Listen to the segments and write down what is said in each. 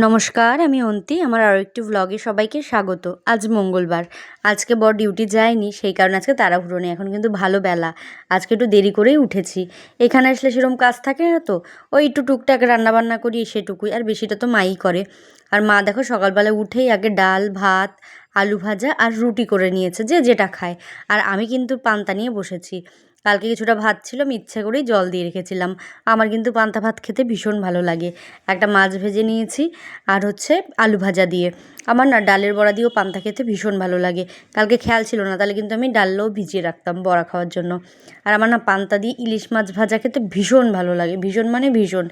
নমস্কার, আমি অন্তি। আমার আরও একটি ভ্লগে সবাইকে স্বাগত। আজ মঙ্গলবার। আজকে বর ডিউটি যায়নি, সেই কারণে আজকে তাড়াহুড়ো নেই। এখন কিন্তু ভালো বেলা। আজকে একটু দেরি করেই উঠেছি। এখানে আসলে সেরকম কাজ থাকে না তো, ওই একটু টুকটাক রান্নাবান্না করি সেটুকুই, আর বেশিটা তো মাই করে। আর মা দেখো সকালবেলা উঠেই আগে ডাল, ভাত, আলু ভাজা আর রুটি করে নিয়েছে, যে যেটা খায়। আর আমি কিন্তু পান্তা নিয়ে বসেছি। কালকে কিছুটা ভাত ছিল, আমি ইচ্ছে করেই জল দিয়ে রেখেছিলাম। আমার কিন্তু পান্তা ভাত খেতে ভীষণ ভালো লাগে। একটা মাছ ভেজে নিয়েছি, আর হচ্ছে আলু ভাজা দিয়ে। আমার না ডালের বড়া দিয়েও পান্তা খেতে ভীষণ ভালো লাগে। কালকে খেয়াল ছিল না, তাহলে কিন্তু আমি ডালও ভিজিয়ে রাখতাম বড়া খাওয়ার জন্য। আর আমার না পান্তা দিয়ে ইলিশ মাছ ভাজা খেতে ভীষণ ভালো লাগে, ভীষণ মানে ভীষণ।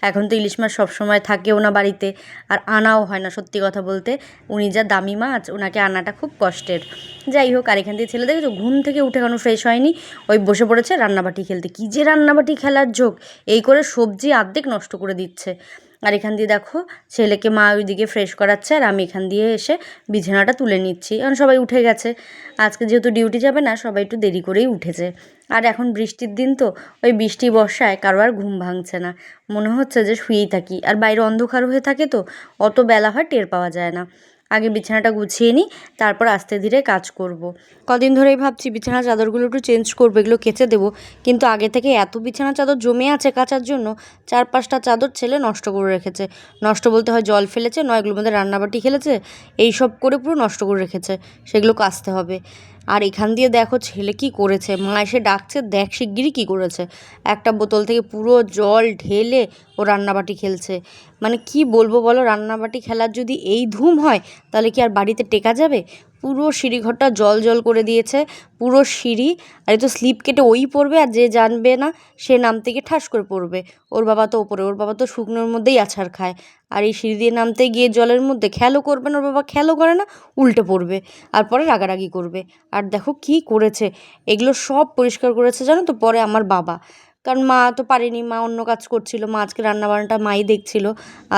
এখন তো ইলিশ মাছ সবসময় থাকেও না বাড়িতে, আর আনাও হয় না। সত্যি কথা বলতে, উনি যা দামি মাছ, ওনাকে আনাটা খুব কষ্টের। যাই হোক, আর এখান থেকে ছেলে দেখেছো ঘুম থেকে উঠে এখনো ফ্রেশ হয়নি, ওই বসে পড়েছে রান্নাবাটি খেলতে। কী যে রান্নাবাটি খেলার ঝোঁক, এই করে সবজি অর্ধেক নষ্ট করে দিচ্ছে। আর এখান দিয়ে দেখো ছেলেকে মা ওইদিকে ফ্রেশ করাচ্ছে, আর আমি এখান দিয়ে এসে বিছানাটা তুলে নিচ্ছি। কারণ সবাই উঠে গেছে, আজকে যেহেতু ডিউটি যাবে না, সবাই একটু দেরি করেই উঠেছে। আর এখন বৃষ্টির দিন তো, ওই বৃষ্টি বর্ষায় কারো আর ঘুম ভাঙছে না, মনে হচ্ছে যে শুয়েই থাকি। আর বাইরে অন্ধকার হয়ে থাকে তো, অত বেলা হয় টের পাওয়া যায় না। আগে বিছানাটা গুছিয়ে নিই, তারপর আস্তে ধীরে কাজ করব। কদিন ধরেই ভাবছি বিছানা চাদরগুলো একটু চেঞ্জ করবো, এগুলো কেচে দেবো। কিন্তু আগে থেকে এত বিছানা চাদর জমে আছে কাচার জন্য, 4-5টা চাদর ছেলে নষ্ট করে রেখেছে। নষ্ট বলতে হয় জল ফেলেছে, নয় এগুলোর মধ্যে রান্নাবাটি খেলেছে, এই সব করে পুরো নষ্ট করে রেখেছে। সেগুলো কাচতে হবে। আর এখান দিয়ে দেখো ছেলে কি করেছে, মা এসে ডাকছে, দেখ শিগগিরই কী করেছে। একটা বোতল থেকে পুরো জল ঢেলে ও রান্নাবাটি খেলছে। মানে কি বলবো বলো, রান্নাবাটি খেলার যদি এই ধুম হয়, তাহলে কি আর বাড়িতে টেকা যাবে? পুরো সিঁড়িঘরটা জল জল করে দিয়েছে, পুরো সিঁড়ি। আর এই তো স্লিপ কেটে ওই পড়বে, আর যে জানবে না সে নামতে গিয়ে ঠাস করে পড়বে। ওর বাবা তো ওপরে, ওর বাবা তো শুকনোর মধ্যেই আছাড় খায়। আর এই সিঁড়ি দিয়ে নামতে গিয়ে জলের মধ্যে খেয়ালও করবে না, ওর বাবা খেয়ালও করে না, উল্টে পড়বে। আর পরে রাগারাগি করবে। আর দেখো কি করেছে, এগুলো সব পরিষ্কার করেছে জানো তো পরে আমার বাবা। কারণ মা তো পারেনি, মা অন্য কাজ করছিল, মা আজকে রান্নাবান্নাটা মাই দেখছিল।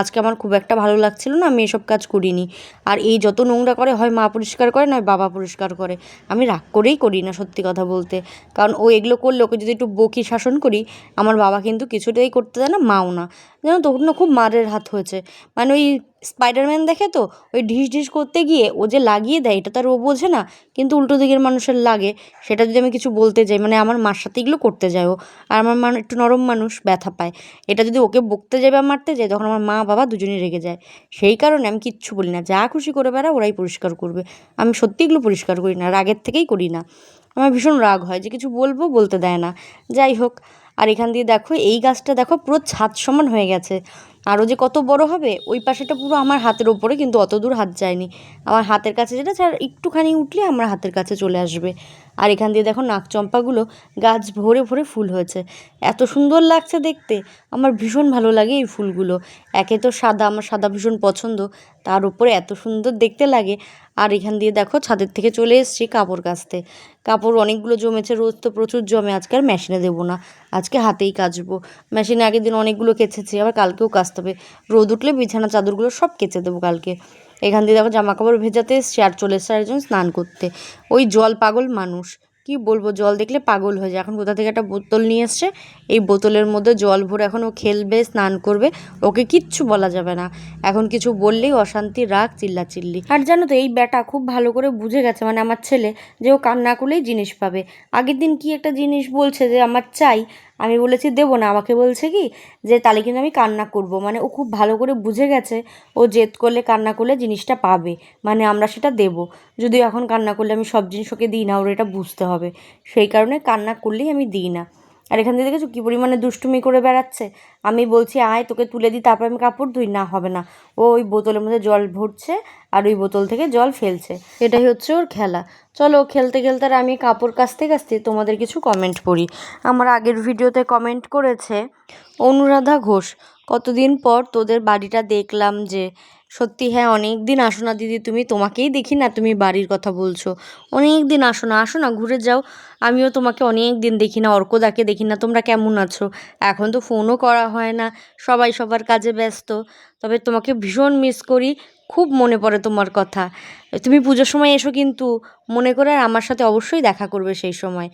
আজকে আমার খুব একটা ভালো লাগছিল না, আমি এসব কাজ করিনি। আর এই যত নোংরা করে, হয় মা পরিষ্কার করে, নয় বাবা পরিষ্কার করে। আমি রাগ করেই করি না, সত্যি কথা বলতে। কারণ ও এগুলো করলে, ওকে যদি একটু বকি শাসন করি, আমার বাবা কিন্তু কিছুতেই করতে দেয় না, মাও না। জানো তো, ওর না খুব মারের হাত হয়েছে। মানে ওই স্পাইডারম্যান দেখে তো, ওই ঢিস ঢিস করতে গিয়ে ও যে লাগিয়ে দেয়, এটা তার ও বোঝে না, কিন্তু উল্টো দিকের মানুষের লাগে। সেটা যদি আমি কিছু বলতে যাই, মানে আমার মার সাথে এগুলো করতে যায় ও। আর আমার মা একটু নরম মানুষ, ব্যথা পায়। এটা যদি ওকে বকতে যাই বা মারতে যাই, তখন আমার মা বাবা দুজনেই রেগে যায়। সেই কারণে আমি কিচ্ছু বলি না, যা খুশি করে বেড়া, ওরাই পরিষ্কার করবে। আমি সত্যি এগুলো পরিষ্কার করি না, রাগের থেকেই করি না। আমার ভীষণ রাগ হয় যে কিছু বলবো, বলতে দেয় না। যাই হোক, আর এখান দিয়ে দেখো এই গাছটা দেখো পুরো ছাদ সমান হয়ে গেছে। আরও যে কত বড় হবে, ওই পাশেটা পুরো আমার হাতের ওপরে, কিন্তু অত দূর হাত যায়নি। আমার হাতের কাছে যেটা, যার একটুখানি উঠলে আমার হাতের কাছে চলে আসবে। আর এখান দিয়ে দেখো নাকচম্পাগুলো গাছ ভরে ভরে ফুল হয়েছে। এত সুন্দর লাগছে দেখতে, আমার ভীষণ ভালো লাগে এই ফুলগুলো। একে তো সাদা, আমার সাদা ভীষণ পছন্দ, তার উপরে এত সুন্দর দেখতে লাগে। আর এখান দিয়ে দেখো ছাদের থেকে চলে এসেছি কাপড় কাচতে। কাপড় অনেকগুলো জমেছে, রোজ তো প্রচুর জমে, আজকে আর মেশিনে দেবো না, আজকে হাতেই কাচবো। মেশিনে আগের দিন অনেকগুলো কেচেছি, আবার কালকেও কাচতে হবে। রোদ উঠলে বিছানা চাদরগুলো সব কেচে দেবো কালকে। এখান দিয়ে দেখো জামা কাপড় ভেজাতে এসছি, আর চলে এসছে একজন স্নান করতে। ওই জল পাগল মানুষ, কি বলবো, জল দেখলে পাগল হয়ে যায়। এখন কোথা থেকে একটা বোতল নিয়ে এসছে, এই বোতলের মধ্যে জল ভরে এখন ও খেলবে, স্নান করবে। ওকে কিচ্ছু বলা যাবে না, এখন কিছু বললেই অশান্তি, রাগ, চিল্লাচিল্লি। আর জানো তো, এই ব্যাটা খুব ভালো করে বুঝে গেছে, মানে আমার ছেলে, যে ও কান্না করলেই জিনিস পাবে। আগের দিন কি একটা জিনিস বলছে যে আমার চাই, আমি বলেছি দেবো না, আমাকে বলছে কি যে তাহলে কিন্তু আমি কান্না করব। মানে ও খুব ভালো করে বুঝে গেছে, ও জেদ করলে, কান্না করলে জিনিসটা পাবে, মানে আমরা সেটা দেবো। যদিও এখন কান্না করলে আমি সব জিনিস ওকে দিই না, ওর এটা বুঝতে হবে। সেই কারণে কান্না করলেই আমি দিই না। আর এখান থেকে দেখেছো কী পরিমাণে দুষ্টুমি করে বেড়াচ্ছে। আমি বলছি আয় তোকে তুলে দিই, তারপর আমি কাপড় ধুই, না হবে না। ও ওই বোতলের মধ্যে জল ভরছে, আর ওই বোতল থেকে জল ফেলছে, এটাই হচ্ছে ওর খেলা। চলো খেলতে খেলতে, আর আমি কাপড় কাচতে কাচতে তোমাদের কিছু কমেন্ট পড়ি। আমার আগের ভিডিওতে কমেন্ট করেছে অনুরাধা ঘোষ, কতদিন পর তোদের বাড়িটা দেখলাম যে। সত্যি হ্যাঁ, অনেক দিন আসো না দিদি, তুমি, তোমাকেই দেখি না, তুমি বাড়ির কথা বলছো। অনেক দিন আসো না, আসো না, ঘুরে যাও। আমিও তোমাকে অনেক দিন দেখি না, অর্কদাকে দেখি না, তোমরা কেমন আছো? এখন তো ফোনও করা হয় না, সবাই সবার কাজে ব্যস্ত। তবে তোমাকে ভীষণ মিস করি, খুব মনে পড়ে তোমার কথা। তুমি পুজোর সময় এসো কিন্তু, মনে করে, আর আমার সাথে অবশ্যই দেখা করবে সেই সময়।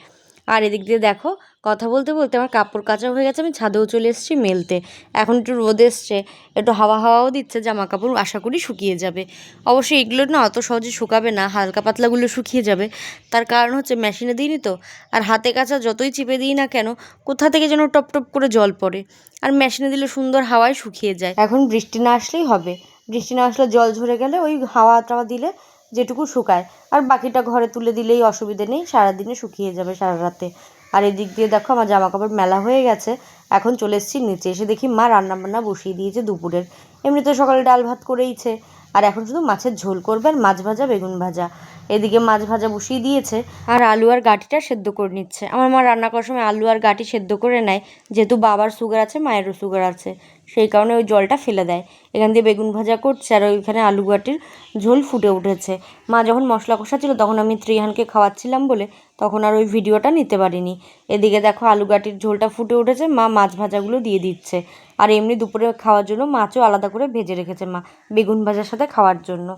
আর এদিক দিয়ে দেখো কথা বলতে বলতে আমার কাপড় কাচা হয়ে গেছে, আমি ছাদেও চলে এসেছি মেলতে। এখন একটু রোদ এসছে, একটু হাওয়া হাওয়াও দিচ্ছে, জামা কাপড় আশা করি শুকিয়ে যাবে। অবশ্যই এগুলো না অত সহজে শুকাবে না, হালকা পাতলাগুলো শুকিয়ে যাবে। তার কারণ হচ্ছে মেশিনে দিইনি তো, আর হাতে কাচা যতই চিপে দিই না কেন কোথা থেকে যেন টপ টপ করে জল পড়ে, আর মেশিনে দিলে সুন্দর হাওয়ায় শুকিয়ে যায়। এখন বৃষ্টি না আসলেই হবে, বৃষ্টি না আসলে জল ঝরে গেলে ওই হাওয়া টাওয়া দিলে যেটুকু শুকায়, আর বাকিটা ঘরে তুলে দিলেই অসুবিধে নেই, সারাদিনে শুকিয়ে যাবে সারা রাতে। আর এদিক দিয়ে দেখো আমার জামা কাপড় মেলা হয়ে গেছে। এখন চলে এসেছি নিচে, এসে দেখি মা রান্নাবান্না বসিয়ে দিয়েছে দুপুরের। এমনিতে সকালে ডাল ভাত করেইছে, আর এখন শুধু মাছের ঝোল করবে আর মাছ ভাজা বেগুন ভাজা। এদিকে মাছ ভাজা বসিয়ে দিয়েছে, আর আলু আর গাঁটিটা সেদ্ধ করে নিচ্ছে। আমার মা রান্না করার সময় আলু আর গাঁটি সেদ্ধ করে নেয়, যেহেতু বাবার সুগার আছে মায়েরও সুগার আছে, সেই কারণে ওই জলটা ফেলে দেয়। এখান দিয়ে বেগুন ভাজা করছে, আর ওইখানে আলু গাঁটির ঝোল ফুটে উঠেছে। মা যখন মশলা কষাচ্ছিল তখন আমি ত্রিহানকে খাওয়াচ্ছিলাম বলে তখন আর ওই ভিডিওটা নিতে পারিনি। এদিকে দেখো আলু গাঁটির ঝোলটা ফুটে উঠেছে, মা মাছ ভাজাগুলো দিয়ে দিচ্ছে। আর এমনি দুপুরে খাওয়ার জন্য মাছও আলাদা করে ভেজে রেখেছে মা, বেগুন ভাজার সাথে খাওয়ার জন্য।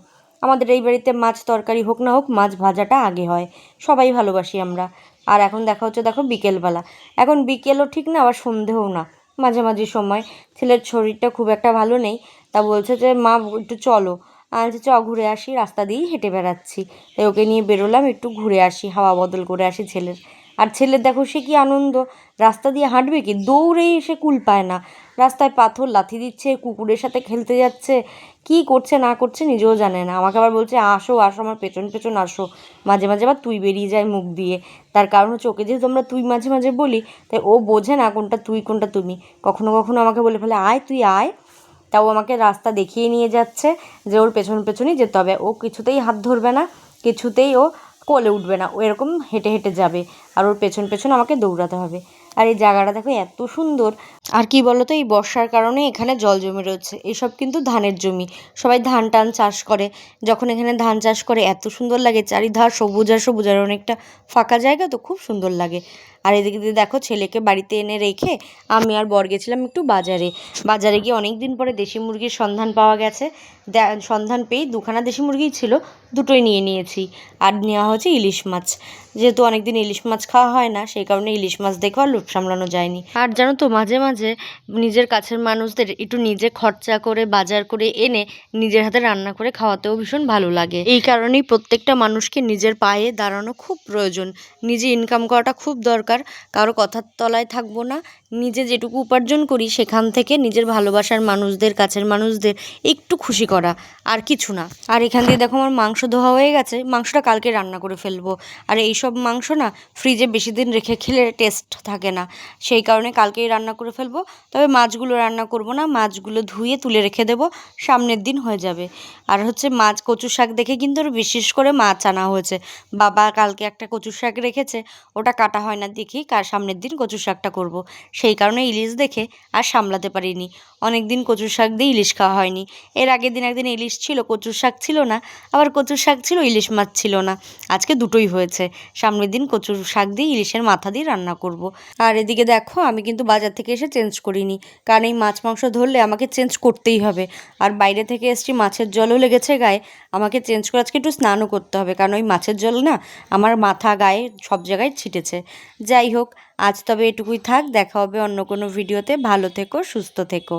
আমাদের এই বাড়িতে মাছ তরকারি হোক না হোক মাছ ভাজাটা আগে হয়, সবাই ভালোবাসি আমরা। আর এখন দেখা হচ্ছে দেখো বিকেলবেলা, এখন বিকেলও ঠিক না আবার সন্ধেও না, মাঝামাঝি সময়। ছেলের শরীরটা খুব একটা ভালো নেই, তা বলছে যে মা একটু চলো। আনছে চ ঘুরে আসি, রাস্তা দিয়েই হেঁটে বেড়াচ্ছি, তাই ওকে নিয়ে বেরোলাম একটু ঘুরে আসি, হাওয়া বদল করে আসি ছেলের। আর ছেলের দেখো সে কি আনন্দ, রাস্তা দিয়ে হাঁটবে কি, দৌড়েই এসে কুল পায় না, রাস্তায় পাথর লাথি দিচ্ছে, কুকুরের সাথে খেলতে যাচ্ছে, কি করছে না করছে নিজেও জানে না। আমাকে আবার বলছে আসো আসো আমার পেছন পেছন আসো, মাঝে মাঝে আবার তুই বেরিয়ে যায় মুখ দিয়ে। তার কারণ হচ্ছে ওকে যেহেতু আমরা তুই মাঝে মাঝে বলি, তাই ও বোঝে না কোনটা তুই কোনটা তুমি। কখনো কখনো আমাকে বলে ফেলে আয় তুই আয়, তাও আমাকে রাস্তা দেখিয়ে নিয়ে যাচ্ছে যে ওর পেছন পেছনই যেতে হবে, ও কিছুতেই হাত ধরবে না, কিছুতেই ও কোলে উঠবে না, ও এরকম হেঁটে হেঁটে যাবে, আর ওর পেছন পেছন আমাকে দৌড়াতে হবে। আর এই জায়গাটা দেখো এত সুন্দর। আর কি বলতো, এই বর্ষার কারণে এখানে জল জমে রয়েছে, এসব কিন্তু ধানের জমি, সবাই ধান টান চাষ করে। যখন এখানে ধান চাষ করে এত সুন্দর লাগে, চারিধার সবুজ আর সবুজ, আর অনেকটা ফাঁকা জায়গা তো খুব সুন্দর লাগে। আর এদিকে দিয়ে দেখো ছেলেকে বাড়িতে এনে রেখে আমি আর বর গেছিলাম একটু বাজারে। বাজারে গিয়ে অনেক দিন পরে দেশি মুরগির সন্ধান পাওয়া গেছে, সন্ধান পেয়েই দুখানা দেশি মুরগিই ছিল, দুটোই নিয়ে নিয়েছি। আর নেওয়া হচ্ছে ইলিশ মাছ, যেহেতু অনেকদিন ইলিশ মাছ খাওয়া হয় না, সেই কারণে ইলিশ মাছ দেখে আর লোভ সামলানো যায়নি। আর জানো তো মাঝে মাঝে নিজের কাছের মানুষদের একটু নিজে খরচা করে বাজার করে এনে নিজের হাতে রান্না করে খাওয়াতেও ভীষণ ভালো লাগে। এই কারণেই প্রত্যেকটা মানুষকে নিজের পায়ে দাঁড়ানো খুব প্রয়োজন, নিজে ইনকাম করাটা খুব দরকার। কারো কথার তলায় থাকবো না, নিজে যেটুকু উপার্জন করি সেখান থেকে নিজের ভালোবাসার মানুষদের, কাছের মানুষদের একটু খুশি করা, আর কিছু না। আর এখান দিয়ে দেখো আমার মাংস ধোয়া হয়ে গেছে, মাংসটা কালকে রান্না করে ফেলবো। আর এইসব মাংস না ফ্রিজে বেশি দিন রেখে খেলে টেস্ট থাকে না, সেই কারণে কালকেই রান্না করে ফেলবো। তবে মাছগুলো রান্না করব না, মাছগুলো ধুয়ে তুলে রেখে দেবো, সামনের দিন হয়ে যাবে। আর হচ্ছে মাছ কচু শাক দেখে কিন্তু বিশেষ করে মাছ আনা হয়েছে, বাবা কালকে একটা কচু শাক রেখেছে, ওটা কাটা হয় না দেখি সামনের দিন কচু শাকটা করব, সেই কারণে ইলিশ দেখে আর সামলাতে পারিনি। অনেক দিন কচুর শাক দিয়ে ইলিশ খাওয়া হয়নি, এর আগের দিন একদিন ইলিশ ছিল কচুর শাক ছিল না, আবার কচুর শাক ছিল ইলিশ মাছ ছিল না, আজকে দুটোই হয়েছে। সামনের দিন কচুর শাক দিয়ে ইলিশের মাথা দিয়ে রান্না করব। আর এদিকে দেখো আমি কিন্তু বাজার থেকে এসে চেঞ্জ করিনি, কারণ এই মাছ মাংস ধরলে আমাকে চেঞ্জ করতেই হবে। আর বাইরে থেকে এসছি, মাছের জলও লেগেছে গায়ে, আমাকে চেঞ্জ করে আজকে একটু স্নানও করতে হবে, কারণ ওই মাছের জল না আমার মাথা গায়ে সব জায়গায় ছিটেছে। যাই হোক, আজ তবে এটুকুই থাক, দেখা হবে অন্য কোনো ভিডিওতে। ভালো থেকো, সুস্থ থেকো।